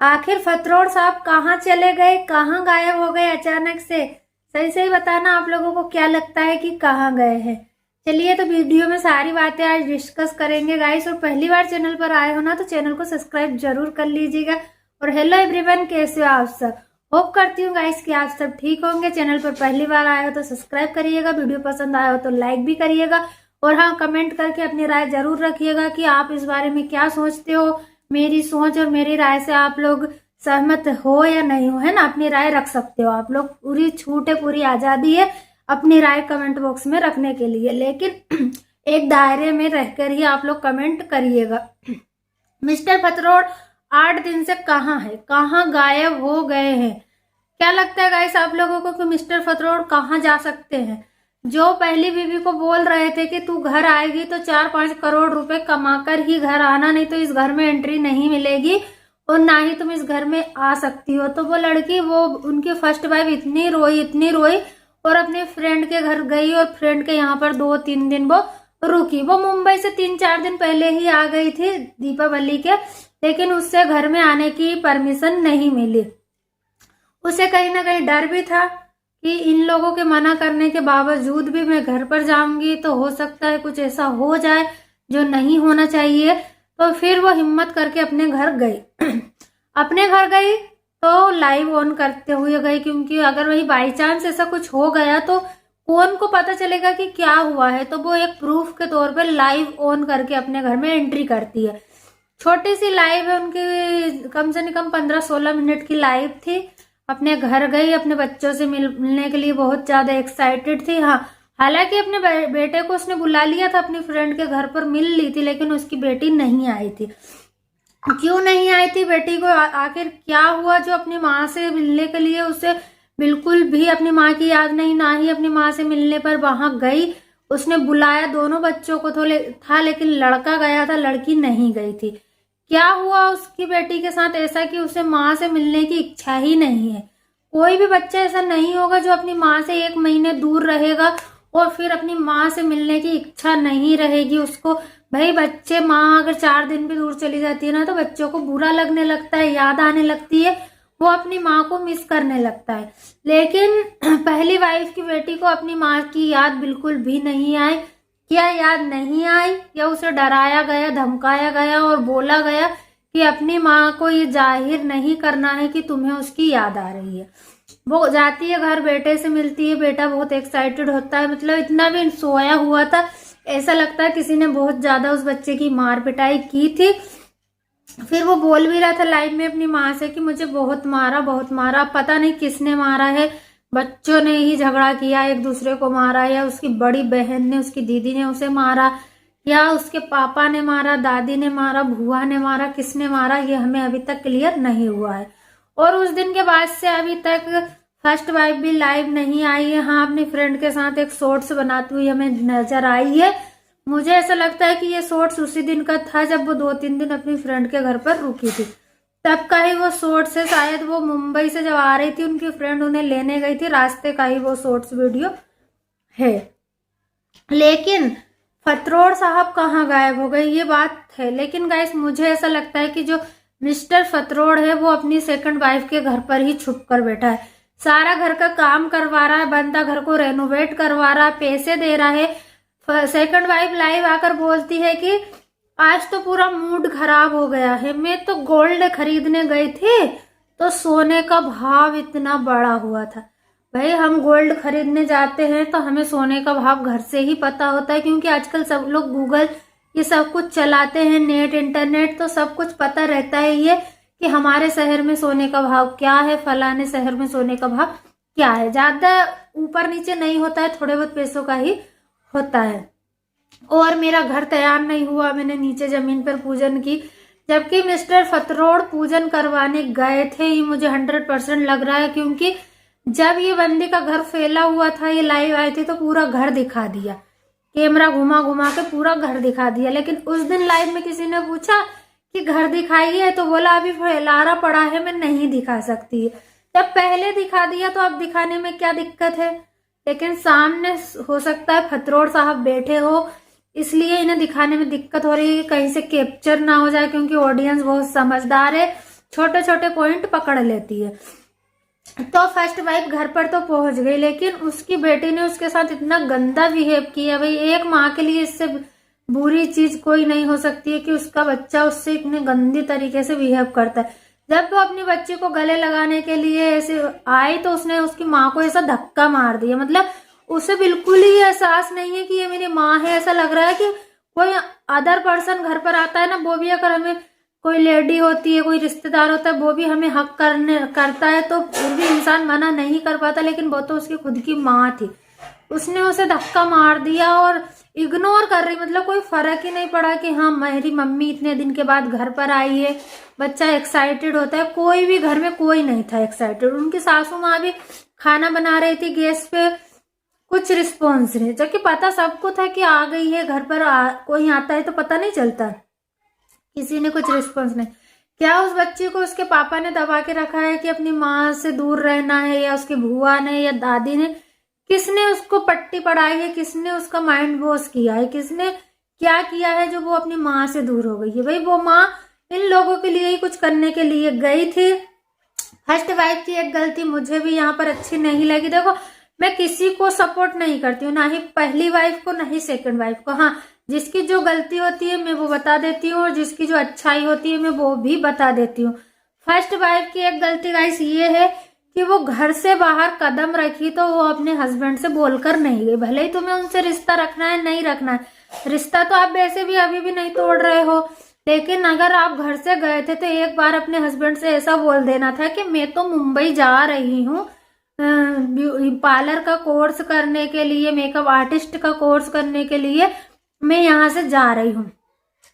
आखिर फतरोड़ साहब कहाँ चले गए, कहाँ गायब हो गए अचानक से? सही सही बताना, आप लोगों को क्या लगता है कि कहाँ गए हैं? चलिए, तो वीडियो में सारी बातें आज डिस्कस करेंगे गाइस। और पहली बार चैनल पर आए हो ना, तो चैनल को सब्सक्राइब जरूर कर लीजिएगा। और हेलो एवरीवन, कैसे हो आप सब? होप करती हूँ गाइस कि आप सब ठीक होंगे। चैनल पर पहली बार आए हो तो सब्सक्राइब करिएगा, वीडियो पसंद आया हो तो लाइक भी करिएगा। और हाँ, कमेंट करके अपनी राय जरूर रखिएगा कि आप इस बारे में क्या सोचते हो। मेरी सोच और मेरी राय से आप लोग सहमत हो या नहीं हो, है ना? अपनी राय रख सकते हो आप लोग, पूरी छूट है, पूरी आजादी है अपनी राय कमेंट बॉक्स में रखने के लिए, लेकिन एक दायरे में रहकर ही आप लोग कमेंट करिएगा। मिस्टर फतरोड़ 8 दिन से कहाँ है, कहाँ गायब हो गए हैं? क्या लगता है गाइस आप लोगों को कि मिस्टर फतरोड़ कहाँ जा सकते हैं? जो पहली बीवी को बोल रहे थे कि तू घर आएगी तो 4-5 करोड़ रुपए कमाकर ही घर आना, नहीं तो इस घर में एंट्री नहीं मिलेगी और ना ही तुम इस घर में आ सकती हो, तो वो लड़की, वो उनकी फर्स्ट वाइफ इतनी रोई और अपने फ्रेंड के घर गई और फ्रेंड के यहाँ पर 2-3 दिन वो रुकी। वो मुंबई से 3-4 दिन पहले ही आ गई थी दीपावली के, लेकिन उससे घर में आने की परमिशन नहीं मिली। उसे कहीं ना कहीं डर भी था कि इन लोगों के मना करने के बावजूद भी मैं घर पर जाऊंगी तो हो सकता है कुछ ऐसा हो जाए जो नहीं होना चाहिए। तो फिर वो हिम्मत करके अपने घर गई। अपने घर गई तो लाइव ऑन करते हुए गई, क्योंकि अगर वही बाई चांस ऐसा कुछ हो गया तो कौन को पता चलेगा कि क्या हुआ है। तो वो एक प्रूफ के तौर पर लाइव ऑन करके अपने घर में एंट्री करती है। छोटी सी लाइव है उनकी, कम से कम 15-16 मिनट की लाइव थी। अपने घर गई, अपने बच्चों से मिलने के लिए बहुत ज्यादा एक्साइटेड थी। हाँ, हालांकि अपने बेटे को उसने बुला लिया था, अपनी फ्रेंड के घर पर मिल ली थी, लेकिन उसकी बेटी नहीं आई थी। क्यों नहीं आई थी बेटी को? आखिर क्या हुआ जो अपनी माँ से मिलने के लिए उसे बिल्कुल भी अपनी माँ की याद नहीं, ना ही अपनी माँ से मिलने पर वहां गई। उसने बुलाया दोनों बच्चों को था, लेकिन लड़का गया था, लड़की नहीं गई थी। क्या हुआ उसकी बेटी के साथ ऐसा कि उसे माँ से मिलने की इच्छा ही नहीं है? कोई भी बच्चा ऐसा नहीं होगा जो अपनी माँ से 1 महीने दूर रहेगा और फिर अपनी माँ से मिलने की इच्छा नहीं रहेगी उसको। भाई बच्चे, माँ अगर 4 दिन भी दूर चली जाती है ना, तो बच्चों को बुरा लगने लगता है, याद आने लगती है, वो अपनी माँ को मिस करने लगता है। लेकिन पहली वाइफ की बेटी को अपनी माँ की याद बिल्कुल भी नहीं आई। क्या याद नहीं आई, या उसे डराया गया, धमकाया गया और बोला गया कि अपनी माँ को ये जाहिर नहीं करना है कि तुम्हें उसकी याद आ रही है। वो जाती है घर, बेटे से मिलती है, बेटा बहुत एक्साइटेड होता है, मतलब इतना भी सोया हुआ था, ऐसा लगता है किसी ने बहुत ज्यादा उस बच्चे की मार पिटाई की थी। फिर वो बोल भी रहा था लाइव में अपनी माँ से कि मुझे बहुत मारा, बहुत मारा। पता नहीं किसने मारा है, बच्चों ने ही झगड़ा किया, एक दूसरे को मारा, या उसकी बड़ी बहन ने, उसकी दीदी ने उसे मारा, या उसके पापा ने मारा, दादी ने मारा, बुआ ने मारा, किसने मारा ये हमें अभी तक क्लियर नहीं हुआ है। और उस दिन के बाद से अभी तक फर्स्ट वाइफ भी लाइव नहीं आई है। हाँ, अपनी फ्रेंड के साथ एक शॉर्ट्स बनाती हुई हमें नजर आई है। मुझे ऐसा लगता है कि ये शॉर्ट्स उसी दिन का था जब वो 2-3 दिन अपनी फ्रेंड के घर पर रुकी थी, तब का ही वो शॉर्ट्स है। शायद वो मुंबई से जब आ रही थी, उनकी फ्रेंड उन्हें लेने गई थी, रास्ते का ही वो शॉर्ट्स वीडियो है। लेकिन फतरोड़ साहब कहाँ गायब हो गए, ये बात है। लेकिन गाइस, मुझे ऐसा लगता है कि जो मिस्टर फतरोड़ है वो अपनी सेकंड वाइफ के घर पर ही छुप कर बैठा है। सारा घर का काम करवा रहा है, बनता घर को रेनोवेट करवा रहा है, पैसे दे रहा है। सेकंड वाइफ लाइव आकर बोलती है कि आज तो पूरा मूड खराब हो गया है, मैं तो गोल्ड खरीदने गई थी तो सोने का भाव इतना बढ़ा हुआ था। भाई, हम गोल्ड खरीदने जाते हैं तो हमें सोने का भाव घर से ही पता होता है, क्योंकि आजकल सब लोग गूगल ये सब कुछ चलाते हैं, नेट, इंटरनेट, तो सब कुछ पता रहता है ये कि हमारे शहर में सोने का भाव क्या है, फलाने शहर में सोने का भाव क्या है। ज्यादा ऊपर नीचे नहीं होता है, थोड़े बहुत पैसों का ही होता है। और मेरा घर तैयार नहीं हुआ, मैंने नीचे जमीन पर पूजन की, जबकि मिस्टर फतरोड़ पूजन करवाने गए थे, ये मुझे 100% लग रहा है। क्योंकि जब ये बंदी का घर फैला हुआ था, ये लाइव आई थी तो पूरा घर दिखा दिया, कैमरा घुमा घुमा के पूरा घर दिखा दिया। लेकिन उस दिन लाइव में किसी ने पूछा कि घर दिखाइए, तो बोला अभी फैलारा पड़ा है, मैं नहीं दिखा सकती। जब पहले दिखा दिया तो अब दिखाने में क्या दिक्कत है? लेकिन सामने हो सकता है फतरोड़ साहब बैठे हो, इसलिए इन्हें दिखाने में दिक्कत हो रही है, कहीं से कैप्चर ना हो जाए, क्योंकि ऑडियंस बहुत समझदार है। छोटे छोटे पॉइंट पकड़ लेती है। तो फर्स्ट वाइफ घर पर तो पहुंच गई, लेकिन उसकी बेटी ने उसके साथ इतना गंदा बिहेव किया। भाई एक माँ के लिए इससे बुरी चीज कोई नहीं हो सकती है कि उसका बच्चा उससे इतने गंदी तरीके से बिहेव करता है। जब वो अपनी बच्ची को गले लगाने के लिए ऐसे आई तो उसने उसकी माँ को ऐसा धक्का मार दिया। मतलब उसे बिल्कुल ही एहसास नहीं है कि ये मेरी माँ है। ऐसा लग रहा है कि कोई अदर पर्सन घर पर आता है ना, वो भी अगर हमें कोई लेडी होती है, कोई रिश्तेदार होता है, वो भी हमें हक करता है तो फिर भी इंसान मना नहीं कर पाता, लेकिन वो तो उसकी खुद की माँ थी। उसने उसे धक्का मार दिया और इग्नोर कर रही। मतलब कोई फर्क ही नहीं पड़ा कि हाँ मेरी मम्मी इतने दिन के बाद घर पर आई है। बच्चा एक्साइटेड होता है, कोई भी घर में कोई नहीं था एक्साइटेड। उनकी सासू माँ भी खाना बना रही थी गैस पे, कुछ रिस्पॉन्स नहीं, जबकि पता सबको था कि आ गई है घर पर। कोई आता है तो पता नहीं चलता, किसी ने कुछ रिस्पॉन्स नहीं। क्या उस बच्ची को उसके पापा ने दबा के रखा है कि अपनी माँ से दूर रहना है, या उसकी बुआ ने या दादी ने? किसने उसको पट्टी पढ़ाई है? किसने उसका माइंड वॉश किया है? किसने क्या किया है जो वो अपनी माँ से दूर हो गई है? भाई वो माँ इन लोगों के लिए ही कुछ करने के लिए गई थी। फर्स्ट वाइफ की एक गलती मुझे भी यहाँ पर अच्छी नहीं लगी। देखो मैं किसी को सपोर्ट नहीं करती हूँ, ना ही पहली वाइफ को ना ही सेकंड वाइफ को। हाँ, जिसकी जो गलती होती है मैं वो बता देती हूँ, और जिसकी जो अच्छाई होती है मैं वो भी बता देती हूँ। फर्स्ट वाइफ की एक गलती गाइस ये है कि वो घर से बाहर कदम रखी तो वो अपने हस्बैंड से बोलकर नहीं गई। भले ही तुम्हें उनसे रिश्ता रखना है, नहीं रखना है, रिश्ता तो आप वैसे भी अभी भी नहीं तोड़ रहे हो, लेकिन अगर आप घर से गए थे तो एक बार अपने हस्बैंड से ऐसा बोल देना था कि मैं तो मुंबई जा रही हूँ पार्लर का कोर्स करने के लिए, मेकअप आर्टिस्ट का कोर्स करने के लिए मैं यहाँ से जा रही हूँ।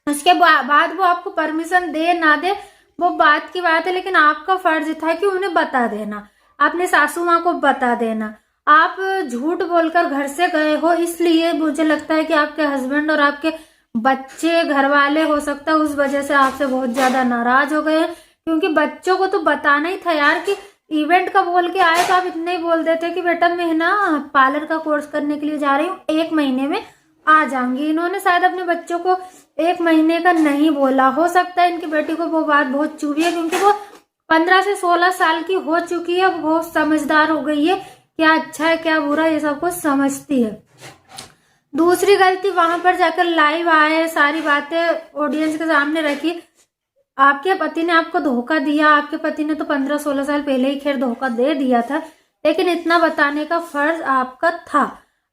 उसके बाद वो आपको परमिशन दे ना दे वो बात की बात है, लेकिन आपका फर्ज था कि उन्हें बता देना, अपने सासू माँ को बता देना। आप झूठ बोलकर घर से गए हो, इसलिए मुझे लगता है कि आपके हस्बैंड और आपके बच्चे, घर वाले हो सकता है उस वजह से आपसे बहुत ज्यादा नाराज हो गए, क्योंकि बच्चों को तो बताना ही था यार कि इवेंट का बोल के आए तो आप इतने ही बोल देते कि बेटा मैं ना पार्लर का कोर्स करने के लिए जा रही हूँ, 1 महीने में आ जाऊंगी। इन्होंने शायद अपने बच्चों को 1 महीने का नहीं बोला। हो सकता है इनकी बेटी को वो बात बहुत चुभी है, क्योंकि वो 15 से 16 साल की हो चुकी है, बहुत समझदार हो गई है, क्या अच्छा है क्या बुरा ये सब कुछ समझती है। दूसरी गलती, वहां पर जाकर लाइव आए, सारी बातें ऑडियंस के सामने रखी। आपके पति ने आपको धोखा दिया, आपके पति ने तो 15-16 साल पहले ही खैर धोखा दे दिया था, लेकिन इतना बताने का फर्ज आपका था।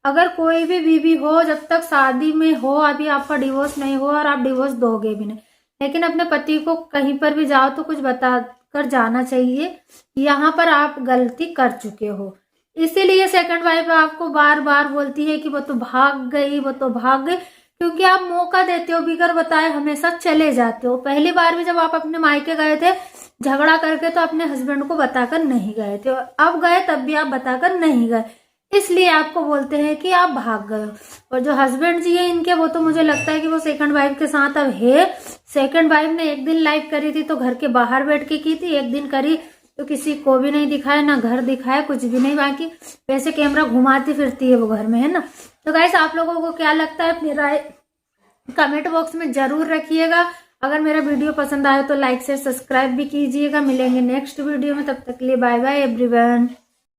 अगर कोई भी बीवी हो, जब तक शादी में हो, अभी आपका डिवोर्स नहीं हुआ और आप डिवोर्स दोगे भी नहीं, लेकिन अपने पति को कहीं पर भी जाओ तो कुछ बता कर जाना चाहिए। यहाँ पर आप गलती कर चुके हो, इसीलिए सेकंड वाइफ आपको बार बार बोलती है कि वो तो भाग गई, वो तो भाग गई, क्योंकि आप मौका देते हो, बिगर बताए हमेशा चले जाते हो। पहली बार भी जब आप अपने मायके गए थे झगड़ा करके तो अपने हस्बैंड को बताकर नहीं गए थे, अब गए तब भी आप बताकर नहीं गए, इसलिए आपको बोलते हैं कि आप भाग गए हो। और जो हस्बैंड जी है इनके, वो तो मुझे लगता है कि वो सेकंड वाइफ के साथ अब है। सेकंड वाइफ ने एक दिन लाइव करी थी तो घर के बाहर बैठ के की थी, एक दिन करी तो किसी को भी नहीं दिखाया, ना घर दिखाया, कुछ भी नहीं। बाकी वैसे कैमरा घुमाती फिरती है वो घर में, है ना। तो गाइस आप लोगों को क्या लगता है अपनी राय कमेंट बॉक्स में जरूर रखिएगा। अगर मेरा वीडियो पसंद आए तो लाइक शेयर सब्सक्राइब भी कीजिएगा। मिलेंगे नेक्स्ट वीडियो में, तब तक के लिए बाय बाय एवरीवन।